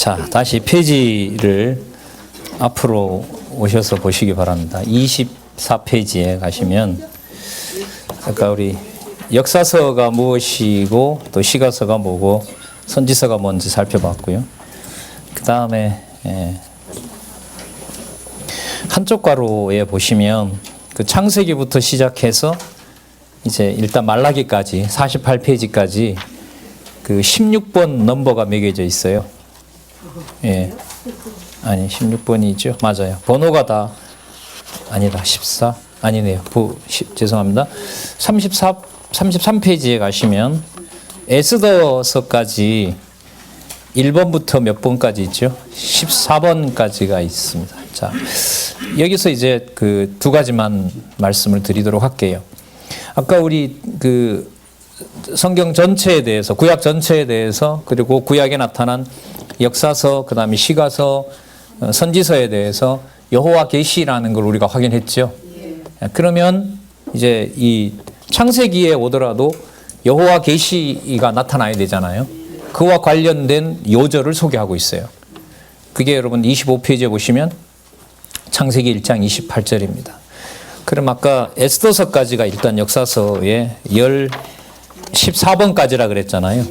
자, 다시 페이지를 앞으로 오셔서 보시기 바랍니다. 24페이지에 가시면 아까 우리 역사서가 무엇이고 또 시가서가 뭐고 선지서가 뭔지 살펴봤고요. 그 다음에 한쪽 가로에 보시면 그 창세기부터 시작해서 이제 일단 말라기까지 48페이지까지 그 16번 넘버가 매겨져 있어요. 예. 아니 16번이죠. 맞아요. 번호가 다 아니다. 14 아니네요. 죄송합니다. 33페이지에 가시면 에스더서까지 1번부터 몇 번까지 있죠? 14번까지가 있습니다. 자, 여기서 이제 그 두 가지만 말씀을 드리도록 할게요. 아까 우리 그 성경 전체에 대해서, 구약 전체에 대해서, 그리고 구약에 나타난 역사서, 그 다음에 시가서, 선지서에 대해서 여호와 계시라는 걸 우리가 확인했죠. 그러면 이제 이 창세기에 오더라도 여호와 계시가 나타나야 되잖아요. 그와 관련된 요절을 소개하고 있어요. 그게 여러분 25페이지에 보시면 창세기 1장 28절입니다. 그럼 아까 에스더서까지가 일단 역사서의 14번까지라 그랬잖아요.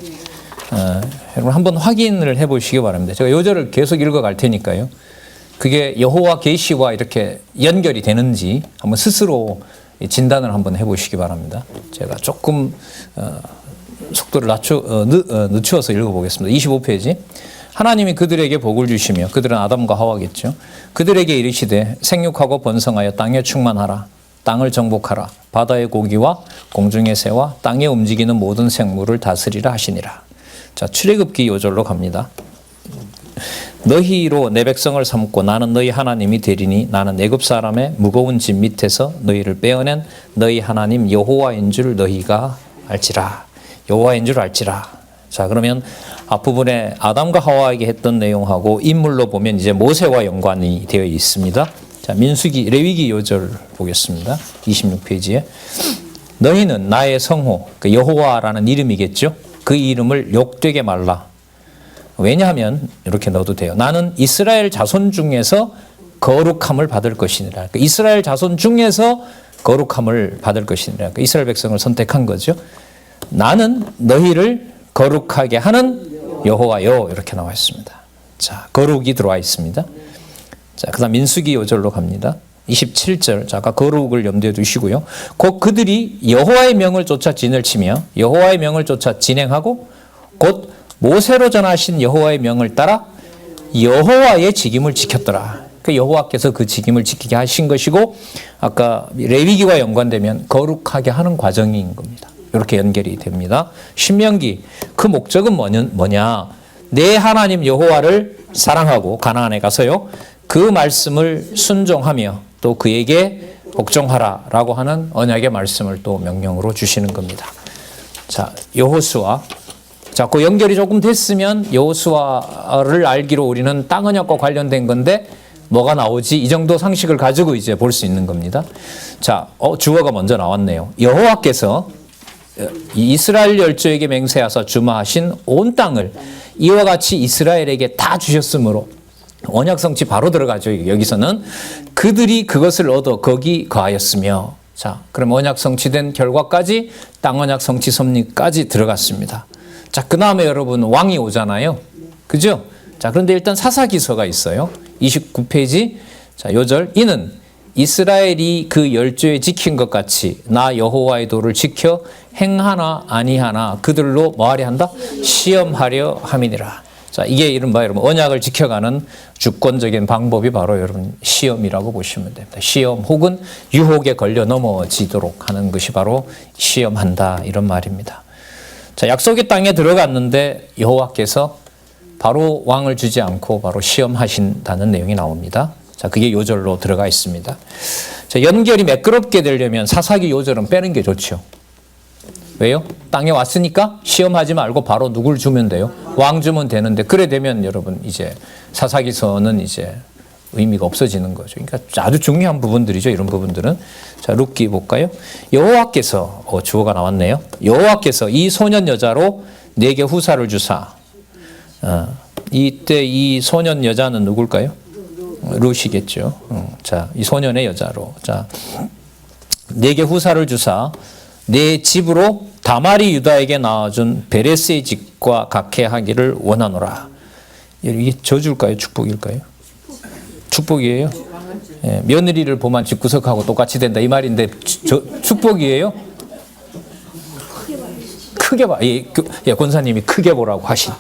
여러분 한번 확인을 해보시기 바랍니다. 제가 요절을 계속 읽어갈 테니까요. 그게 여호와 계시와 이렇게 연결이 되는지 한번 스스로 진단을 한번 해보시기 바랍니다. 제가 조금 속도를 늦추어서 읽어보겠습니다. 25페이지. 하나님이 그들에게 복을 주시며, 그들은 아담과 하와겠죠. 그들에게 이르시되 생육하고 번성하여 땅에 충만하라. 땅을 정복하라. 바다의 고기와 공중의 새와 땅에 움직이는 모든 생물을 다스리라 하시니라. 자, 출애굽기 요절로 갑니다. 너희로 내 백성을 삼고 나는 너희 하나님이 되리니 나는 애굽 사람의 무거운 짐 밑에서 너희를 빼어낸 너희 하나님 여호와인 줄 너희가 알지라. 여호와인 줄 알지라. 자, 그러면 앞부분에 아담과 하와에게 했던 내용하고 인물로 보면 이제 모세와 연관이 되어 있습니다. 자, 민수기, 레위기 요절 보겠습니다. 26페이지에. 너희는 나의 성호, 그 여호와라는 이름이겠죠? 그 이름을 욕되게 말라. 왜냐하면 이렇게 넣어도 돼요. 나는 이스라엘 자손 중에서 거룩함을 받을 것이니라. 그러니까 이스라엘 자손 중에서 거룩함을 받을 것이니라. 그러니까 이스라엘 백성을 선택한 거죠. 나는 너희를 거룩하게 하는 여호와요. 이렇게 나와 있습니다. 자, 거룩이 들어와 있습니다. 자, 그 다음 민수기 요절로 갑니다. 27절. 자, 아까 거룩을 염두에 두시고요. 곧 그들이 여호와의 명을 쫓아 진을 치며 여호와의 명을 쫓아 진행하고 곧 모세로 전하신 여호와의 명을 따라 여호와의 직임을 지켰더라. 그 여호와께서 그 직임을 지키게 하신 것이고 아까 레위기와 연관되면 거룩하게 하는 과정인 겁니다. 이렇게 연결이 됩니다. 신명기 그 목적은 뭐냐? 내 하나님 여호와를 사랑하고 가나안에 가서요. 그 말씀을 순종하며 또 그에게 복종하라라고 하는 언약의 말씀을 또 명령으로 주시는 겁니다. 자, 여호수아. 자, 그 연결이 조금 됐으면 여호수아를 알기로 우리는 땅 언약과 관련된 건데 뭐가 나오지? 이 정도 상식을 가지고 이제 볼 수 있는 겁니다. 자, 주어가 먼저 나왔네요. 여호와께서 이스라엘 열조에게 맹세하사 주마하신 온 땅을 이와 같이 이스라엘에게 다 주셨으므로 언약 성취 바로 들어가죠. 여기서는 그들이 그것을 얻어 거기 거하였으며. 자, 그럼 언약 성취된 결과까지 땅 언약 성취 섭리까지 들어갔습니다. 자, 그 다음에 여러분 왕이 오잖아요. 그죠? 자, 그런데 일단 사사기서가 있어요. 29페이지. 자, 요절. 이는 이스라엘이 그 열조에 지킨 것 같이 나 여호와의 도를 지켜 행하나 아니하나 그들로 뭐하려 한다? 시험하려 함이니라. 자, 이게 이른바 여러분 언약을 지켜가는 주권적인 방법이 바로 여러분 시험이라고 보시면 됩니다. 시험 혹은 유혹에 걸려 넘어지도록 하는 것이 바로 시험한다 이런 말입니다. 자, 약속의 땅에 들어갔는데 여호와께서 바로 왕을 주지 않고 바로 시험하신다는 내용이 나옵니다. 자, 그게 요절로 들어가 있습니다. 자, 연결이 매끄럽게 되려면 사사기 요절은 빼는 게 좋죠. 왜요? 땅에 왔으니까 시험하지 말고 바로 누굴 주면 돼요? 왕 주면 되는데 그래 되면 여러분 이제 사사기서는 이제 의미가 없어지는 거죠. 그러니까 아주 중요한 부분들이죠. 이런 부분들은. 자, 룻기 볼까요? 여호와께서 주어가 나왔네요. 여호와께서 이 소년 여자로 내게 후사를 주사 이때 이 소년 여자는 누굴까요? 룻이겠죠. 자, 이 소년의 여자로. 자, 내게 후사를 주사 내 집으로 다말이 유다에게 낳아준 베레스의 집과 각해하기를 원하노라. 이게 저주일까요? 축복일까요? 축복이에요. 예, 며느리를 보면 집구석하고 똑같이 된다 이 말인데 축복이에요? 크게 봐. 예, 권사님이 크게 보라고 하신.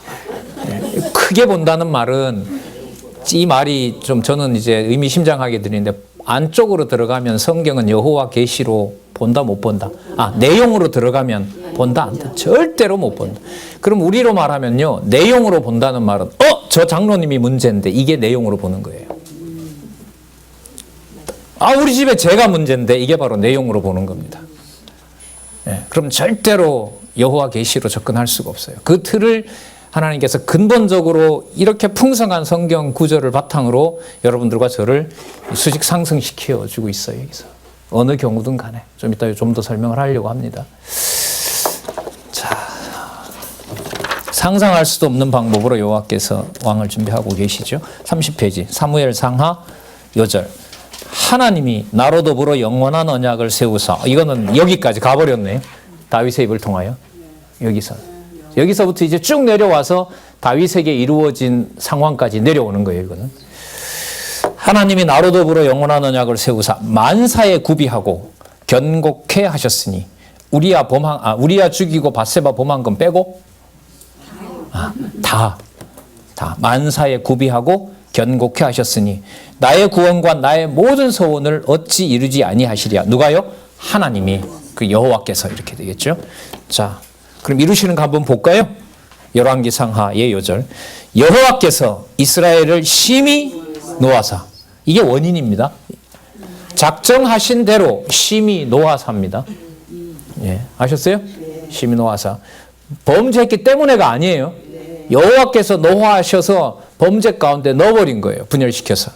예, 크게 본다는 말은 이 말이 좀 저는 이제 의미심장하게 들리는데 안쪽으로 들어가면 성경은 여호와 계시로 본다 못 본다. 내용으로 들어가면 본다 안 돼. 절대로 못 본다. 그럼 우리로 말하면요. 내용으로 본다는 말은 저 장로님이 문제인데 이게 내용으로 보는 거예요. 우리 집에 제가 문제인데 이게 바로 내용으로 보는 겁니다. 예, 그럼 절대로 여호와 계시로 접근할 수가 없어요. 그 틀을 하나님께서 근본적으로 이렇게 풍성한 성경 구절을 바탕으로 여러분들과 저를 수직 상승시켜 주고 있어요. 여기서 어느 경우든 간에 좀 이따 좀 더 설명을 하려고 합니다. 자, 상상할 수도 없는 방법으로 여호와께서 왕을 준비하고 계시죠. 30페이지 사무엘 상하 요절. 하나님이 나로 더불어 영원한 언약을 세우사. 이거는 여기까지 가버렸네요. 다윗의 입을 통하여. 여기서부터 이제 쭉 내려와서 다윗에게 이루어진 상황까지 내려오는 거예요. 이거는. 하나님이 나로 더불어 영원한 언약을 세우사 만사에 구비하고 견고케 하셨으니 우리야 죽이고 밧세바 범한 건 빼고 다 만사에 구비하고 견고케 하셨으니 나의 구원과 나의 모든 소원을 어찌 이루지 아니하시랴. 누가요? 하나님이, 그 여호와께서 이렇게 되겠죠. 자, 그럼 이루시는 거 한번 볼까요? 열왕기 상하 예요절. 여호와께서 이스라엘을 심히 노하사. 이게 원인입니다. 작정하신 대로 심히 노하사입니다. 예, 아셨어요? 심히 노하사. 범죄했기 때문에가 아니에요. 여호와께서 노하셔서 범죄 가운데 넣어버린 거예요. 분열시켜서.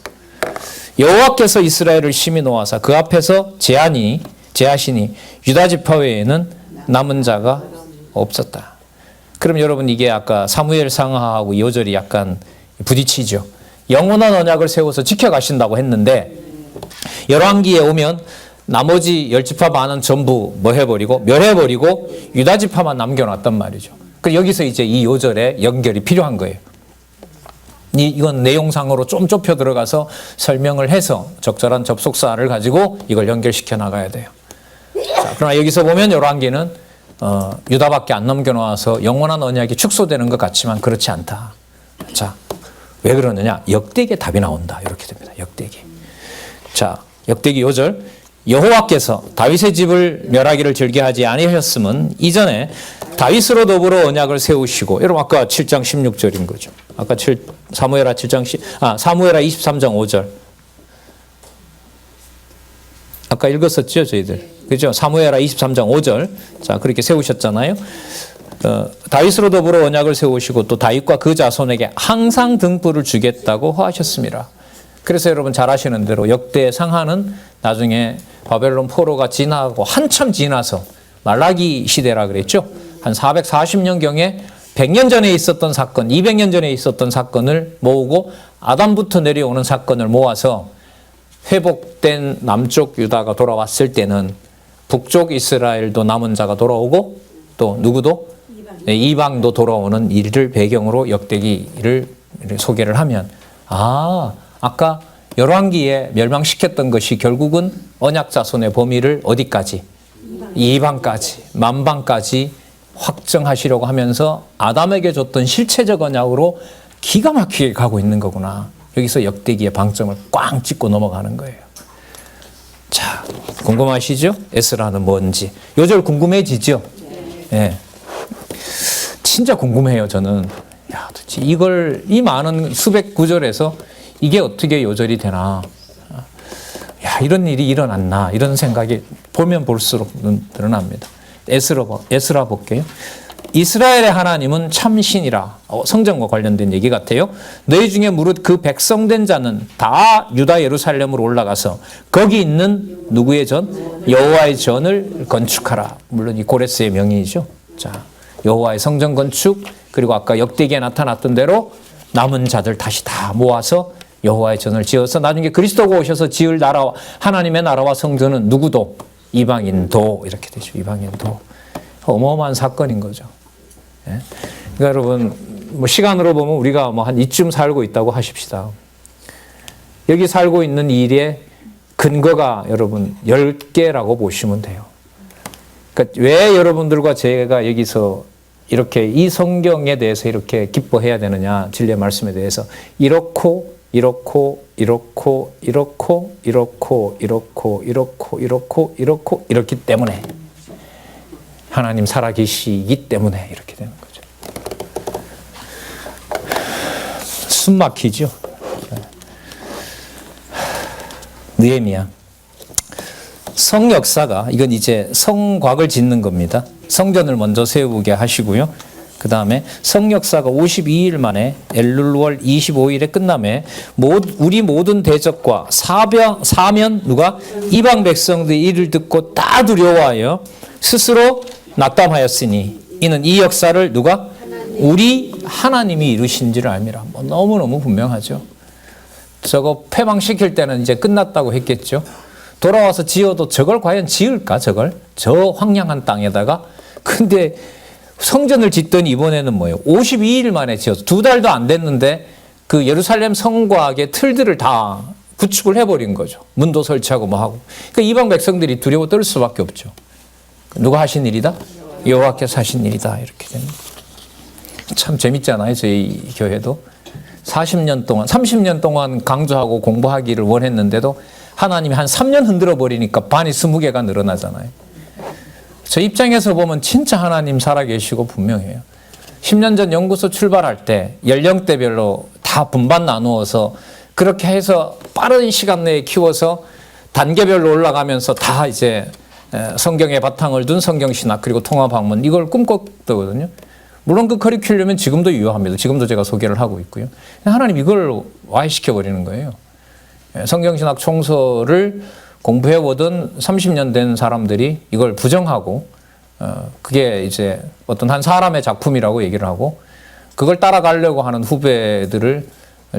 여호와께서 이스라엘을 심히 노하사 그 앞에서 제하시니 유다 지파 외에는 남은 자가 없었다. 그럼 여러분 이게 아까 사무엘 상하하고 이 요절이 약간 부딪히죠. 영원한 언약을 세워서 지켜가신다고 했는데 열왕기에 오면 나머지 10지파 반은 전부 뭐 해버리고 멸해버리고 유다 지파만 남겨놨단 말이죠. 그래서 여기서 이제 이 요절에 연결이 필요한 거예요. 이건 내용상으로 좀 좁혀 들어가서 설명을 해서 적절한 접속사를 가지고 이걸 연결시켜 나가야 돼요. 자, 그러나 여기서 보면 열왕기는 유다밖에 안 남겨놓아서 영원한 언약이 축소되는 것 같지만 그렇지 않다. 자, 왜 그러느냐? 역대기에 답이 나온다. 이렇게 됩니다. 역대기. 자, 역대기 요절. 여호와께서 다윗의 집을 멸하기를 즐겨하지 아니하셨음은 이전에 다윗으로 더불어 언약을 세우시고, 여러분 아까 7장 16절인 거죠. 아까 사무엘하 23장 5절. 아까 읽었었죠, 저희들. 그죠? 사무엘하 23장 5절. 자, 그렇게 세우셨잖아요. 다윗으로 더불어 언약을 세우시고 또 다윗과 그 자손에게 항상 등불을 주겠다고 하셨습니다. 그래서 여러분 잘 아시는 대로 역대 상하는 나중에 바벨론 포로가 지나고 한참 지나서 말라기 시대라 그랬죠. 한 440년경에 100년 전에 있었던 사건, 200년 전에 있었던 사건을 모으고 아담부터 내려오는 사건을 모아서 회복된 남쪽 유다가 돌아왔을 때는 북쪽 이스라엘도 남은 자가 돌아오고 또 누구도 이방도 돌아오는 일을 배경으로 역대기를 소개를 하면 아까 열왕기에 멸망시켰던 것이 결국은 언약 자손의 범위를 어디까지? 이방까지, 만방까지 확정하시려고 하면서 아담에게 줬던 실체적 언약으로 기가 막히게 가고 있는 거구나. 여기서 역대기의 방점을 꽝 찍고 넘어가는 거예요. 자, 궁금하시죠? 에스라는 뭔지. 요절 궁금해지죠? 예. 진짜 궁금해요, 저는. 야, 도대체 이 많은 수백 구절에서 이게 어떻게 요절이 되나. 야, 이런 일이 일어났나. 이런 생각이 보면 볼수록 드러납니다. 에스라 볼게요. 이스라엘의 하나님은 참신이라. 성전과 관련된 얘기 같아요. 너희 중에 무릇 그 백성된 자는 다 유다 예루살렘으로 올라가서 거기 있는 누구의 전? 여호와의 전을 건축하라. 물론 이 고레스의 명의이죠. 자, 여호와의 성전 건축, 그리고 아까 역대기에 나타났던 대로 남은 자들 다시 다 모아서 여호와의 전을 지어서 나중에 그리스도가 오셔서 지을 나라와 하나님의 나라와 성전은 누구도 이방인도 이렇게 되죠. 이방인도 어마어마한 사건인 거죠. 예? 그러니까 여러분 뭐 시간으로 보면 우리가 뭐 한 이쯤 살고 있다고 하십시다. 여기 살고 있는 일의 근거가 여러분 10개라고 보시면 돼요. 그러니까 왜 여러분들과 제가 여기서 이렇게 이 성경에 대해서 이렇게 기뻐해야 되느냐, 진리의 말씀에 대해서 이렇고 이렇고 이렇고 이렇고 이렇고 이렇고 이렇고 이렇고 이렇고 이렇기 때문에 하나님 살아계시기 때문에 이렇게 되는 거죠. 숨 막히죠. 느헤미야. 성역사가 이건 이제 성곽을 짓는 겁니다. 성전을 먼저 세우게 하시고요. 그 다음에 성역사가 52일 만에 엘룰월 25일에 끝남에 우리 모든 대적과 사면 누가 이방 백성들이 이를 듣고 다 두려워하여 스스로 낙담하였으니 이는 이 역사를 누가 우리 하나님이 이루신지를 알미라. 뭐 너무너무 분명하죠. 저거 패망시킬 때는 이제 끝났다고 했겠죠. 돌아와서 지어도 저걸 과연 지을까? 저 황량한 땅에다가. 근데 성전을 짓더니 이번에는 뭐예요? 52일 만에 지어서 2달도 안 됐는데 그 예루살렘 성곽의 틀들을 다 구축을 해버린 거죠. 문도 설치하고 뭐 하고. 그러니까 이방 백성들이 두려워 떨 수밖에 없죠. 누가 하신 일이다? 여호와께서 하신 일이다. 이렇게 됩니다. 참 재밌잖아요. 저희 교회도 30년 동안 강조하고 공부하기를 원했는데도 하나님이 한 3년 흔들어 버리니까 반이 20개가 늘어나잖아요. 저 입장에서 보면 진짜 하나님 살아계시고 분명해요. 10년 전 연구소 출발할 때 연령대별로 다 분반 나누어서 그렇게 해서 빠른 시간 내에 키워서 단계별로 올라가면서 다 이제 성경의 바탕을 둔 성경신학 그리고 통합학문 이걸 꿈꿨거든요. 물론 그 커리큘럼은 지금도 유효합니다. 지금도 제가 소개를 하고 있고요. 하나님 이걸 와해시켜버리는 거예요. 성경신학 총서를 공부해보던 30년 된 사람들이 이걸 부정하고 그게 이제 어떤 한 사람의 작품이라고 얘기를 하고 그걸 따라가려고 하는 후배들을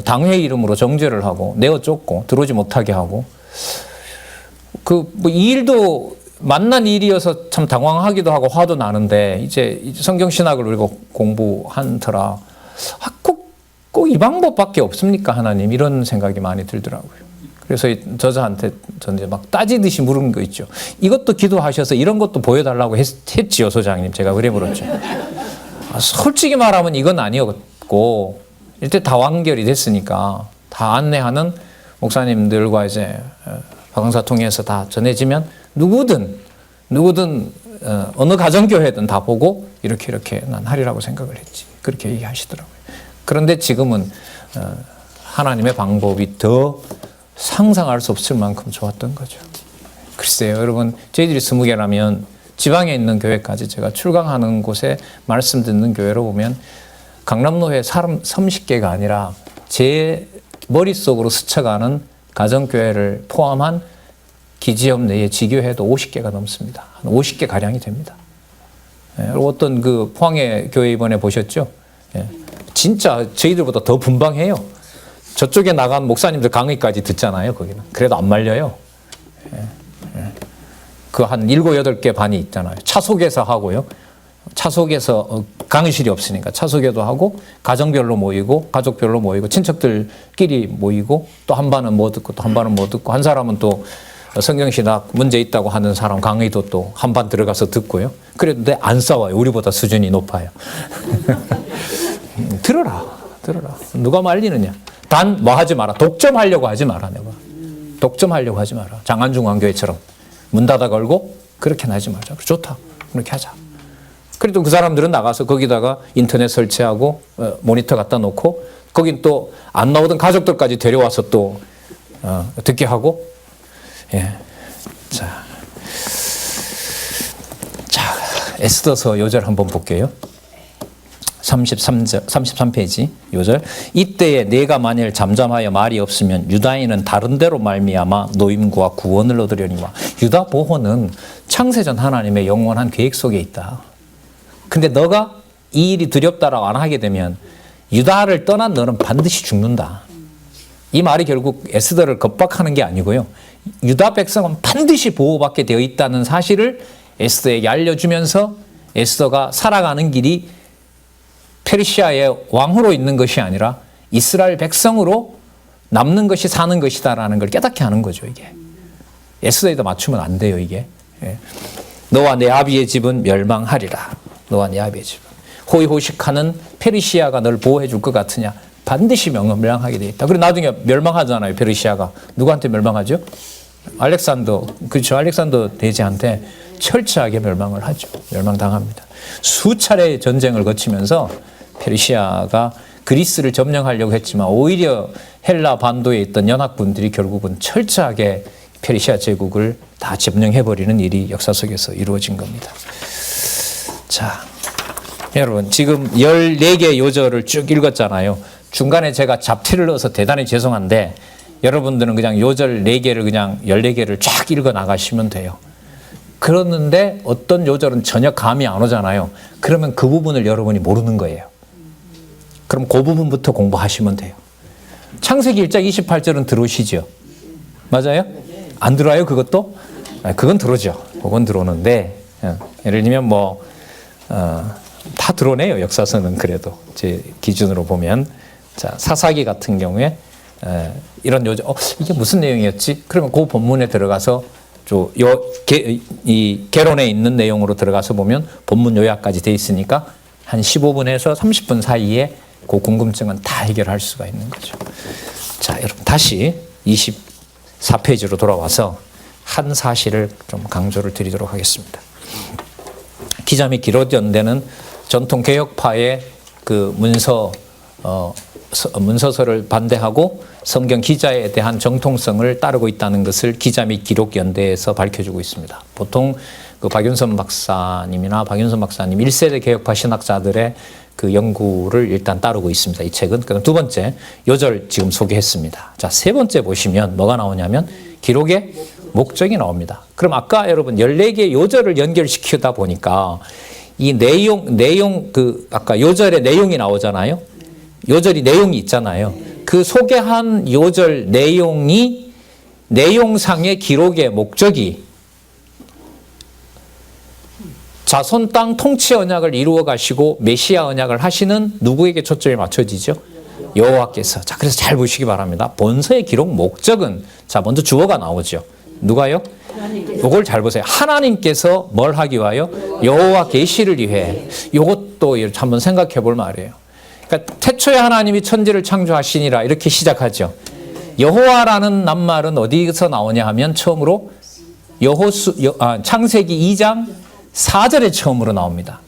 당회 이름으로 정죄를 하고 내어 쫓고 들어오지 못하게 하고 이 일도 만난 일이어서 참 당황하기도 하고 화도 나는데 이제 성경신학을 우리가 공부한 터라 꼭 이 방법밖에 없습니까 하나님 이런 생각이 많이 들더라고요. 그래서 저자한테 전 이제 막 따지듯이 물은 거 있죠. 이것도 기도하셔서 이런 것도 보여달라고 했지요 소장님. 제가 그래 물었죠. 솔직히 말하면 이건 아니었고 일단 다 완결이 됐으니까 다 안내하는 목사님들과 이제 박강사 통해서 다 전해지면 누구든 어느 가정교회든 다 보고 이렇게 난 하리라고 생각을 했지. 그렇게 얘기하시더라고요. 그런데 지금은 하나님의 방법이 더 상상할 수 없을 만큼 좋았던 거죠. 글쎄요, 여러분, 저희들이 20개라면 지방에 있는 교회까지 제가 출강하는 곳에 말씀 듣는 교회로 보면 강남로에 사람 30개가 아니라 제 머릿속으로 스쳐가는 가정교회를 포함한 기지업 내의 지교회도 50개가 넘습니다. 한 50개 가량이 됩니다. 어떤 그 포항의 교회 이번에 보셨죠? 진짜 저희들보다 더 분방해요. 저쪽에 나간 목사님들 강의까지 듣잖아요, 거기는. 그래도 안 말려요. 그 한 7, 8개 반이 있잖아요. 차속에서 하고요. 차속에서 강의실이 없으니까 차속에도 하고, 가정별로 모이고, 가족별로 모이고, 친척들끼리 모이고, 또 한 반은 뭐 듣고, 또 한 반은 뭐 듣고, 한 사람은 또 성경신학 문제 있다고 하는 사람 강의도 또 한 반 들어가서 듣고요. 그래도 안 싸워요. 우리보다 수준이 높아요. 들어라. 누가 말리느냐. 단 뭐 하지 마라. 독점하려고 하지 마라. 내가. 독점하려고 하지 마라. 장안중앙교회처럼 문 닫아 걸고 그렇게 하지 말자. 좋다. 그렇게 하자. 그래도 그 사람들은 나가서 거기다가 인터넷 설치하고 모니터 갖다 놓고 거긴 또 안 나오던 가족들까지 데려와서 또 듣게 하고. 예. 자, 에스더서 요절 한번 볼게요. 33페이지 요절. 이때에 내가 만일 잠잠하여 말이 없으면 유다인은 다른 데로 말미암아 노임과 구원을 얻으려니와. 유다 보호는 창세전 하나님의 영원한 계획 속에 있다. 근데 너가 이 일이 두렵다라고 안 하게 되면 유다를 떠난 너는 반드시 죽는다. 이 말이 결국 에스더를 겁박하는 게 아니고요. 유다 백성은 반드시 보호받게 되어 있다는 사실을 에스더에게 알려주면서 에스더가 살아가는 길이 페르시아의 왕으로 있는 것이 아니라 이스라엘 백성으로 남는 것이 사는 것이다라는 걸 깨닫게 하는 거죠, 이게. 에스더에다 맞추면 안 돼요, 이게. 너와 내 아비의 집은 멸망하리라. 너와 내 아비의 집은. 호의호식하는 페르시아가 널 보호해 줄 것 같으냐? 반드시 멸망하게 돼 있다. 그리고 나중에 멸망하잖아요, 페르시아가. 누구한테 멸망하죠? 알렉산더, 그렇죠. 알렉산더 대제한테 철저하게 멸망을 하죠. 멸망당합니다. 수차례 전쟁을 거치면서 페르시아가 그리스를 점령하려고 했지만 오히려 헬라 반도에 있던 연합군들이 결국은 철저하게 페르시아 제국을 다 점령해버리는 일이 역사 속에서 이루어진 겁니다. 자, 여러분 지금 14개 요절을 쭉 읽었잖아요. 중간에 제가 잡티를 넣어서 대단히 죄송한데 여러분들은 그냥 요절 4개를 그냥 14개를 쫙 읽어 나가시면 돼요. 그러는데 어떤 요절은 전혀 감이 안 오잖아요. 그러면 그 부분을 여러분이 모르는 거예요. 그럼 그 부분부터 공부하시면 돼요. 창세기 1장 28절은 들어오시죠? 맞아요? 안 들어와요, 그것도? 그건 들어오죠. 그건 들어오는데, 예를 들면 다 들어오네요, 역사서는 그래도. 제 기준으로 보면. 자, 사사기 같은 경우에, 이런 요절, 이게 무슨 내용이었지? 그러면 그 본문에 들어가서, 이 개론에 있는 내용으로 들어가서 보면 본문 요약까지 돼 있으니까 한 15분에서 30분 사이에 그 궁금증은 다 해결할 수가 있는 거죠. 자, 여러분 다시 24페이지로 돌아와서 한 사실을 좀 강조를 드리도록 하겠습니다. 기자 및 기록연대는 전통 개혁파의 그 문서서를 반대하고 성경 기자에 대한 정통성을 따르고 있다는 것을 기자 및 기록연대에서 밝혀주고 있습니다. 보통 그 박윤선 박사님이나 박윤선 박사님 1세대 개혁파 신학자들의 그 연구를 일단 따르고 있습니다. 이 책은. 그다음 두 번째 요절 지금 소개했습니다. 자, 세 번째 보시면 뭐가 나오냐면 기록의 목적이 나옵니다. 그럼 아까 여러분 14개 요절을 연결시키다 보니까 이 내용 아까 요절의 내용이 나오잖아요. 요절이 내용이 있잖아요. 그 소개한 요절 내용상의 기록의 목적이 자손 땅 통치 언약을 이루어 가시고 메시아 언약을 하시는 누구에게 초점이 맞춰지죠? 여호와께서. 자, 그래서 잘 보시기 바랍니다. 본서의 기록 목적은 자, 먼저 주어가 나오죠. 누가요? 이걸 잘 보세요. 하나님께서 뭘 하기 위하여? 여호와 계시를 위해. 이것도 한번 생각해 볼 말이에요. 그러니까 태초에 하나님이 천지를 창조하시니라 이렇게 시작하죠. 여호와라는 낱말은 어디서 나오냐 하면 처음으로 창세기 2장 4절에 처음으로 나옵니다.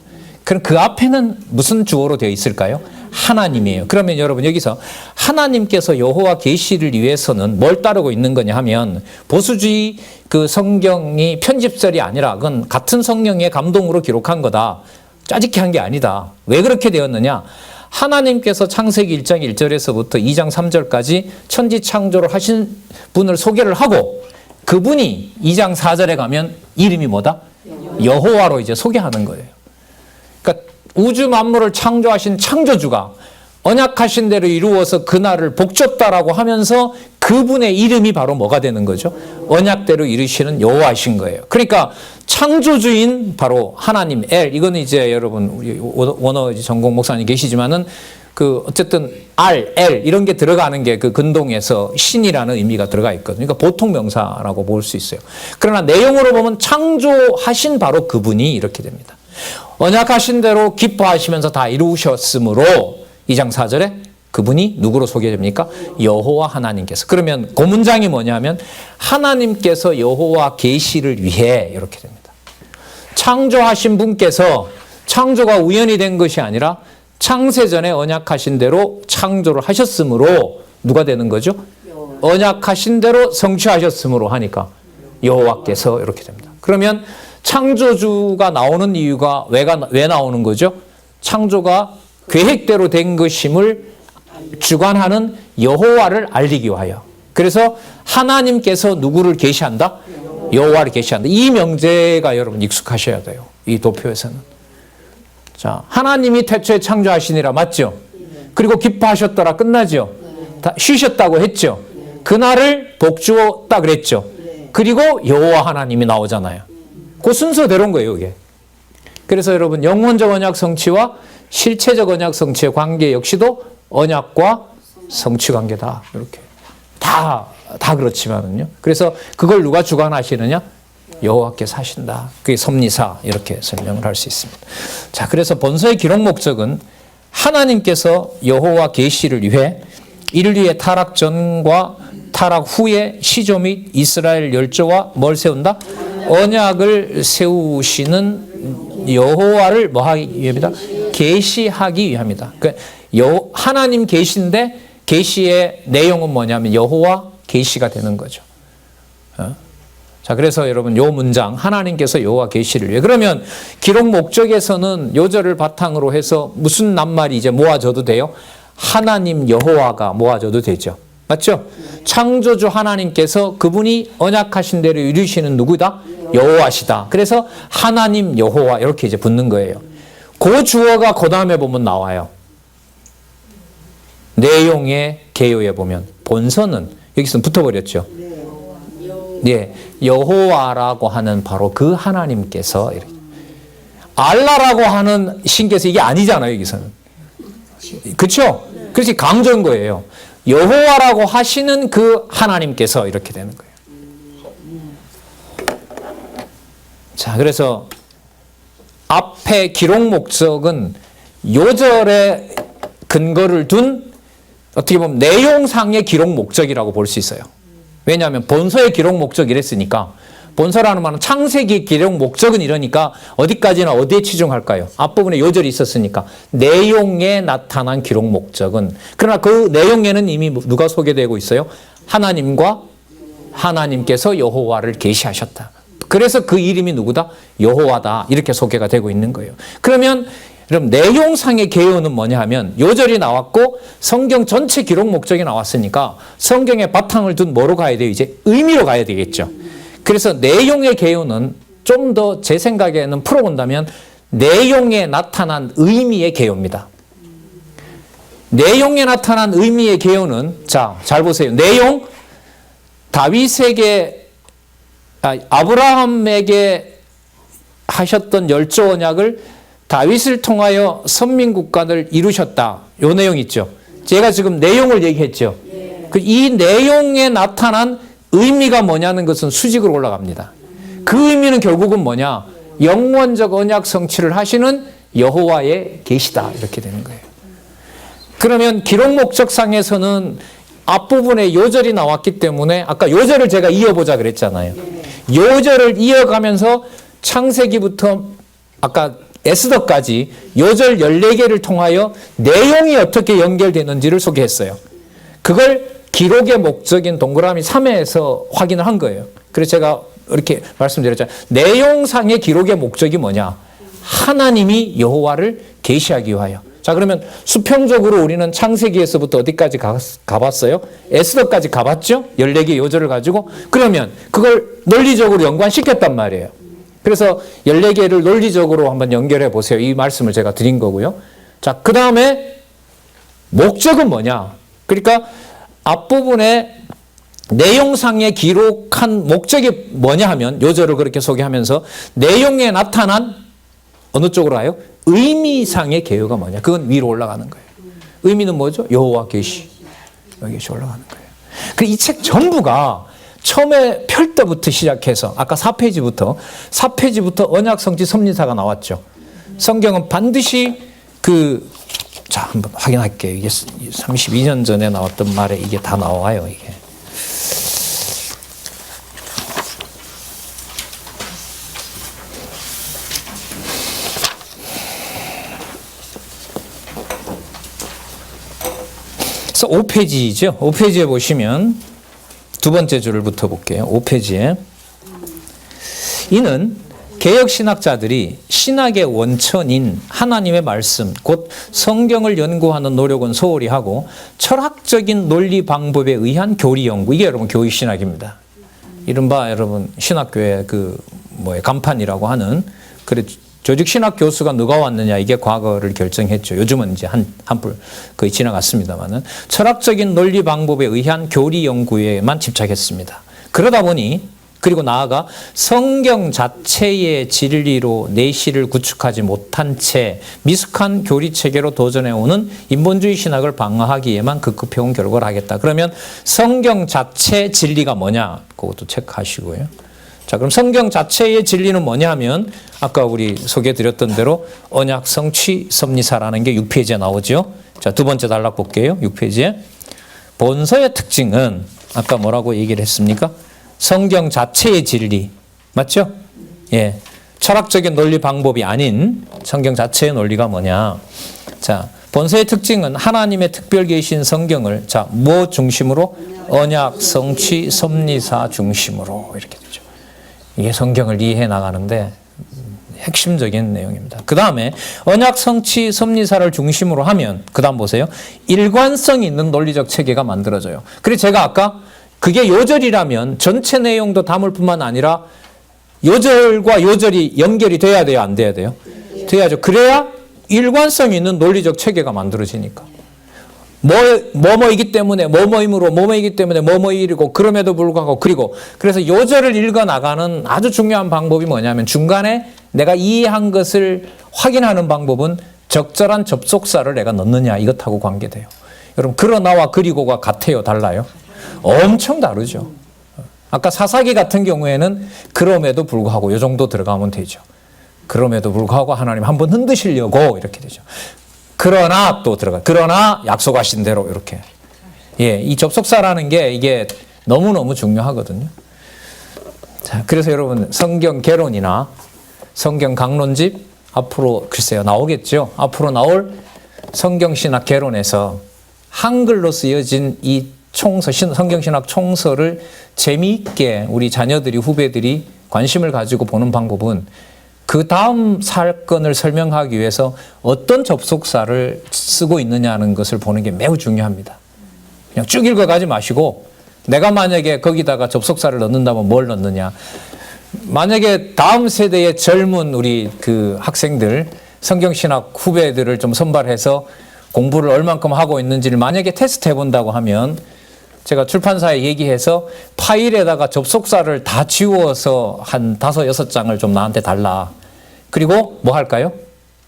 그럼 그 앞에는 무슨 주어로 되어 있을까요? 하나님이에요. 그러면 여러분 여기서 하나님께서 여호와 계시를 위해서는 뭘 따르고 있는 거냐 하면 보수주의 그 성경이 편집설이 아니라 그건 같은 성령의 감동으로 기록한 거다. 짜집게 한 게 아니다. 왜 그렇게 되었느냐? 하나님께서 창세기 1장 1절에서부터 2장 3절까지 천지 창조를 하신 분을 소개를 하고 그분이 2장 4절에 가면 이름이 뭐다? 여호와로 이제 소개하는 거예요. 그러니까 우주 만물을 창조하신 창조주가 언약하신 대로 이루어서 그날을 복줬다라고 하면서 그분의 이름이 바로 뭐가 되는 거죠? 언약대로 이루시는 여호와이신 거예요. 그러니까 창조주인 바로 하나님 엘, 이거는 이제 여러분 우리 원어 전공 목사님 계시지만은 그 어쨌든 알, 엘 이런 게 들어가는 게 그 근동에서 신이라는 의미가 들어가 있거든요. 그러니까 보통 명사라고 볼 수 있어요. 그러나 내용으로 보면 창조하신 바로 그분이 이렇게 됩니다. 언약하신 대로 기뻐하시면서 다 이루셨으므로 2장 4절에 그분이 누구로 소개됩니까? 여호와 하나님께서. 그러면 그 문장이 뭐냐면 하나님께서 여호와 계시를 위해 이렇게 됩니다. 창조하신 분께서 창조가 우연히 된 것이 아니라 창세전에 언약하신 대로 창조를 하셨으므로 누가 되는 거죠? 언약하신 대로 성취하셨으므로 하니까 여호와께서 이렇게 됩니다. 그러면 창조주가 나오는 이유가 왜 나오는 거죠? 창조가 계획대로 된 것임을 주관하는 여호와를 알리기 위하여. 그래서 하나님께서 누구를 계시한다? 여호와를 계시한다. 이 명제가 여러분 익숙하셔야 돼요. 이 도표에서는. 자, 하나님이 태초에 창조하시니라 맞죠? 그리고 기뻐하셨더라 끝나죠. 다 쉬셨다고 했죠. 그날을 복주었다 그랬죠. 그리고 여호와 하나님이 나오잖아요. 그 순서대로인 거예요, 이게. 그래서 여러분 영혼적 언약 성취와 실체적 언약 성취의 관계 역시도 언약과 성취 관계다. 이렇게 다 그렇지만은요. 그래서 그걸 누가 주관하시느냐? 여호와께서 하신다. 그게 섭리사 이렇게 설명을 할 수 있습니다. 자, 그래서 본서의 기록 목적은 하나님께서 여호와 계시를 위해 인류의 타락 전과 타락 후에 시조 및 이스라엘 열조와 뭘 세운다? 언약을 세우시는 여호와를 뭐 하기 위함이다? 계시하기 위함이다. 그러니까 하나님 계시인데 계시의 내용은 뭐냐면 여호와 계시가 되는 거죠. 자, 그래서 여러분 요 문장 하나님께서 여호와 계시를 위해 그러면 기록 목적에서는 요절을 바탕으로 해서 무슨 낱말이 이제 모아져도 돼요? 하나님 여호와가 모아져도 되죠. 맞죠? 창조주 하나님께서 그분이 언약하신 대로 이루시는 누구다? 여호와시다. 그래서 하나님 여호와 이렇게 이제 붙는 거예요. 그 주어가 그 다음에 보면 나와요. 내용의 개요에 보면 본서는 여기서 붙어버렸죠. 네, 여호와라고 하는 바로 그 하나님께서 알라라고 하는 신께서 이게 아니잖아요. 여기서는. 그렇죠? 그래서 강조인 거예요. 여호와라고 하시는 그 하나님께서 이렇게 되는 거예요. 자, 그래서 앞에 기록 목적은 요절에 근거를 둔 어떻게 보면 내용상의 기록 목적이라고 볼 수 있어요. 왜냐하면 본서의 기록 목적이 이랬으니까 본서라는 말은 창세기 기록 목적은 이러니까 어디까지나 어디에 치중할까요? 앞부분에 요절이 있었으니까 내용에 나타난 기록 목적은 그러나 그 내용에는 이미 누가 소개되고 있어요? 하나님과 하나님께서 여호와를 계시하셨다. 그래서 그 이름이 누구다? 여호와다. 이렇게 소개가 되고 있는 거예요. 그러면 그럼 내용상의 개요는 뭐냐 하면 요절이 나왔고 성경 전체 기록 목적이 나왔으니까 성경의 바탕을 둔 뭐로 가야 돼요? 이제 의미로 가야 되겠죠. 그래서 내용의 개요는 좀 더 제 생각에는 풀어본다면 내용에 나타난 의미의 개요입니다. 내용에 나타난 의미의 개요는 자, 잘 보세요. 내용 다윗에게 아브라함에게 하셨던 열조 언약을 다윗을 통하여 선민국가를 이루셨다. 요 내용 있죠. 제가 지금 내용을 얘기했죠. 이 내용에 나타난 의미가 뭐냐는 것은 수직으로 올라갑니다. 그 의미는 결국은 뭐냐? 영원적 언약 성취를 하시는 여호와의 계시다. 이렇게 되는 거예요. 그러면 기록 목적상에서는 앞부분에 요절이 나왔기 때문에 아까 요절을 제가 이어보자 그랬잖아요. 요절을 이어가면서 창세기부터 아까 에스더까지 요절 14개를 통하여 내용이 어떻게 연결되는지를 소개했어요. 그걸 기록의 목적인 동그라미 3에서 확인을 한 거예요. 그래서 제가 이렇게 말씀드렸잖아요. 내용상의 기록의 목적이 뭐냐? 하나님이 여호와를 계시하기 위하여. 자, 그러면 수평적으로 우리는 창세기에서부터 어디까지 가봤어요? 에스더까지 가봤죠? 14개 요절을 가지고. 그러면 그걸 논리적으로 연관시켰단 말이에요. 그래서 14개를 논리적으로 한번 연결해 보세요. 이 말씀을 제가 드린 거고요. 자, 그 다음에 목적은 뭐냐? 그러니까 앞부분에 내용상에 기록한 목적이 뭐냐 하면 요절을 그렇게 소개하면서 내용에 나타난 어느 쪽으로 가요? 의미상의 개요가 뭐냐? 그건 위로 올라가는 거예요. 의미는 뭐죠? 여호와 계시. 여기 올라가는 거예요. 이 책 전부가 처음에 펼 때부터 시작해서 아까 4페이지부터 언약성취 섭리사가 나왔죠. 성경은 반드시 자, 한번 확인할게요. 이게 32년 전에 나왔던 말에 이게 다 나와요, 이게. 그래서 5페이지죠. 5페이지에 보시면 두 번째 줄을 붙어볼게요. 5페이지에. 이는 개혁신학자들이 신학의 원천인 하나님의 말씀, 곧 성경을 연구하는 노력은 소홀히 하고 철학적인 논리 방법에 의한 교리 연구, 이게 여러분 교리신학입니다. 이른바 여러분 신학교의 간판이라고 하는, 그래 조직 신학 교수가 누가 왔느냐 이게 과거를 결정했죠. 요즘은 이제 한풀 거의 지나갔습니다만은 철학적인 논리 방법에 의한 교리 연구에만 집착했습니다. 그러다 보니 그리고 나아가 성경 자체의 진리로 내실을 구축하지 못한 채 미숙한 교리 체계로 도전해오는 인본주의 신학을 방어하기에만 급급해온 결과를 하겠다. 그러면 성경 자체 진리가 뭐냐? 그것도 체크하시고요. 자, 그럼 성경 자체의 진리는 뭐냐 하면 아까 우리 소개해드렸던 대로 언약, 성취, 섭리사라는 게 6페이지에 나오죠. 자, 두 번째 단락 볼게요. 6페이지에. 본서의 특징은 아까 뭐라고 얘기를 했습니까? 성경 자체의 진리. 맞죠? 예. 철학적인 논리 방법이 아닌 성경 자체의 논리가 뭐냐. 자, 본서의 특징은 하나님의 특별 계신 성경을 자, 뭐 중심으로? 언약, 성취, 섭리사 중심으로 이렇게 되죠. 이게 성경을 이해해 나가는데 핵심적인 내용입니다. 그 다음에 언약, 성취, 섭리사를 중심으로 하면 그 다음 보세요. 일관성 있는 논리적 체계가 만들어져요. 그래서 제가 아까 그게 요절이라면 전체 내용도 담을 뿐만 아니라 요절과 요절이 연결이 돼야 돼요? 안 돼야 돼요? 돼야죠. 그래야 일관성 있는 논리적 체계가 만들어지니까. 뭐뭐이기 때문에 뭐뭐이므로 뭐뭐이기 때문에 뭐뭐이고 그럼에도 불구하고 그리고 그래서 요절을 읽어 나가는 아주 중요한 방법이 뭐냐면 중간에 내가 이해한 것을 확인하는 방법은 적절한 접속사를 내가 넣느냐 이것하고 관계돼요. 여러분 그러나와 그리고가 같아요? 달라요? 엄청 다르죠. 아까 사사기 같은 경우에는 그럼에도 불구하고 이 정도 들어가면 되죠. 그럼에도 불구하고 하나님 한번 흔드시려고 이렇게 되죠. 그러나 또 들어가. 그러나 약속하신 대로 이렇게. 예, 이 접속사라는 게 이게 너무너무 중요하거든요. 자, 그래서 여러분 성경 개론이나 성경 강론집 앞으로 글쎄요 나오겠죠. 앞으로 나올 성경신학 개론에서 한글로 쓰여진 이 총서, 성경신학 총서를 재미있게 우리 자녀들이 후배들이 관심을 가지고 보는 방법은 그 다음 사건을 설명하기 위해서 어떤 접속사를 쓰고 있느냐는 것을 보는 게 매우 중요합니다. 그냥 쭉 읽어가지 마시고 내가 만약에 거기다가 접속사를 넣는다면 뭘 넣느냐. 만약에 다음 세대의 젊은 우리 그 학생들 성경신학 후배들을 좀 선발해서 공부를 얼만큼 하고 있는지를 만약에 테스트 해본다고 하면 제가 출판사에 얘기해서 파일에다가 접속사를 다 지워서 한 5, 6장을 좀 나한테 달라. 그리고 뭐 할까요?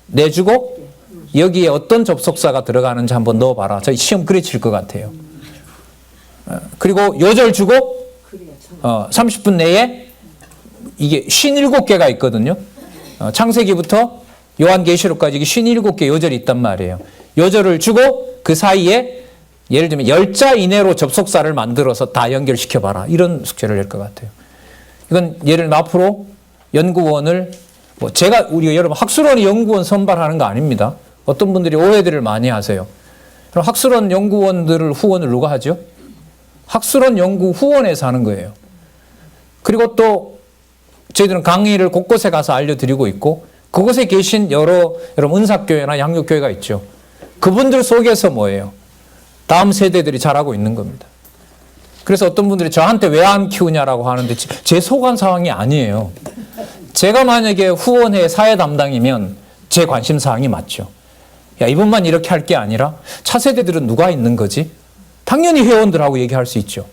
내주고 여기에 어떤 접속사가 들어가는지 한번 넣어봐라. 저희 시험 그래 칠 것 같아요. 그리고 요절 주고 30분 내에 이게 57개가 있거든요. 창세기부터 요한계시록까지 57개 요절이 있단 말이에요. 요절을 주고 그 사이에 예를 들면 10자 이내로 접속사를 만들어서 다 연결시켜봐라. 이런 숙제를 낼 것 같아요. 이건 예를 들면 앞으로 연구원을 제가 우리 여러분 학술원이 연구원 선발하는 거 아닙니다. 어떤 분들이 오해들을 많이 하세요. 그럼 학술원 연구원들을 후원을 누가 하죠? 학술원 연구 후원에서 하는 거예요. 그리고 또 저희들은 강의를 곳곳에 가서 알려드리고 있고 그곳에 계신 여러분 은사교회나 양육교회가 있죠. 그분들 속에서 뭐예요? 다음 세대들이 자라고 있는 겁니다. 그래서 어떤 분들이 저한테 왜 안 키우냐라고 하는데 제 속한 상황이 아니에요. 제가 만약에 후원회 사회 담당이면 제 관심 사항이 맞죠. 야, 이분만 이렇게 할 게 아니라 차세대들은 누가 있는 거지? 당연히 회원들하고 얘기할 수 있죠.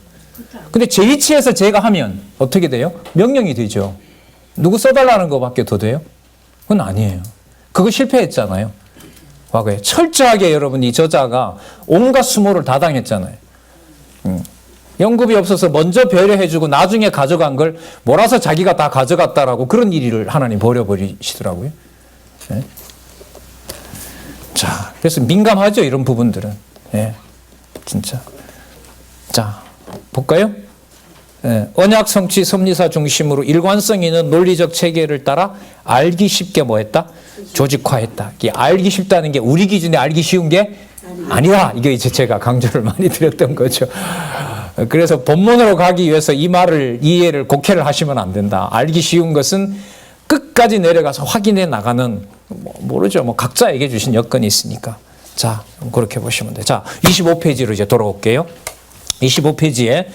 근데 제 위치에서 제가 하면 어떻게 돼요? 명령이 되죠. 누구 써달라는 것밖에 더 돼요? 그건 아니에요. 그거 실패했잖아요. 과거에 철저하게 여러분 이 저자가 온갖 수모를 다 당했잖아요. 연급이 없어서 먼저 배려해주고 나중에 가져간 걸 몰아서 자기가 다 가져갔다라고 그런 일을 하나님 버려버리시더라고요. 네. 자, 그래서 민감하죠 이런 부분들은. 네. 진짜. 자, 볼까요? 네. 언약, 성취, 섭리사 중심으로 일관성 있는 논리적 체계를 따라 알기 쉽게 뭐했다? 조직화했다. 이게 알기 쉽다는 게 우리 기준에 알기 쉬운 게 아니라 이게 이제 제가 강조를 많이 드렸던 거죠. 그래서 본문으로 가기 위해서 이 말을 이해를 곡해를 하시면 안 된다. 알기 쉬운 것은 끝까지 내려가서 확인해 나가는 모르죠. 뭐 각자에게 주신 여건이 있으니까. 자, 그렇게 보시면 돼요. 자, 25페이지로 이제 돌아올게요. 25페이지에